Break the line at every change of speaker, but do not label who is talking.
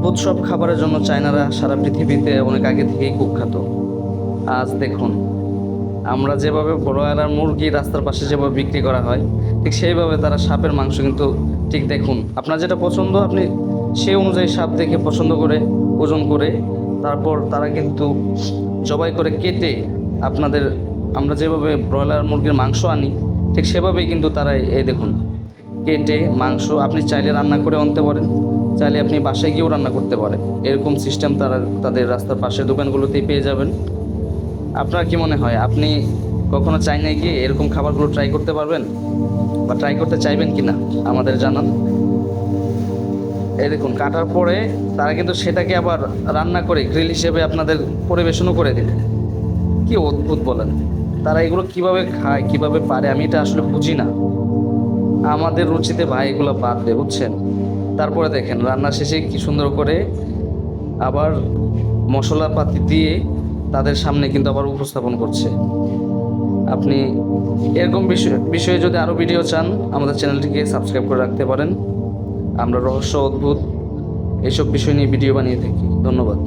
অদ্ভুত সব খাবারের জন্য চায়নারা সারা পৃথিবীতে অনেক আগে থেকেই কুখ্যাত। আজ দেখুন, আমরা যেভাবে ব্রয়লার মুরগি রাস্তার পাশে যেভাবে বিক্রি করা হয়, ঠিক সেইভাবে তারা সাপের মাংস কিন্তু ঠিক দেখুন, আপনার যেটা পছন্দ আপনি সেই অনুযায়ী সাপ দেখে পছন্দ করে ওজন করে তারপর তারা কিন্তু জবাই করে কেটে আপনাদের, আমরা যেভাবে ব্রয়লার মুরগির মাংস আনি ঠিক সেভাবেই কিন্তু তারা এই দেখুন কেটে মাংস আপনি চাইলে রান্না করে আনতে পারেন, চাইলে আপনি বাসায় গিয়েও রান্না করতে পারেন। এরকম সিস্টেম তারা তাদের রাস্তার পাশের দোকানগুলোতেই পেয়ে যাবেন। আপনার কি মনে হয় আপনি কখনো চাইনায় গিয়ে এরকম খাবারগুলো ট্রাই করতে পারবেন বা ট্রাই করতে চাইবেন কি না আমাদের জানান। এই দেখুন কাটার পরে তারা কিন্তু সেটাকে আবার রান্না করে গ্রিল হিসেবে আপনাদের পরিবেশনও করে দেবে। কি অদ্ভুত বলেন, তারা এগুলো কিভাবে খায় কিভাবে পারে আমি এটা আসলে বুঝি না। আমাদের রুচিতে ভাই এগুলো বাদ দেয় বুঝছেন। তারপরে দেখেন রান্না শেষে কি সুন্দর করে আবার মশলাপাতি দিয়ে তাদের সামনে কিন্তু আবার উপস্থাপন করছে। আপনি এরকম বিষয়ে যদি আরও ভিডিও চান আমাদের চ্যানেলটিকে সাবস্ক্রাইব করে রাখতে পারেন। আমরা রহস্য অদ্ভুত এইসব বিষয় নিয়ে ভিডিও বানিয়ে থাকি। ধন্যবাদ।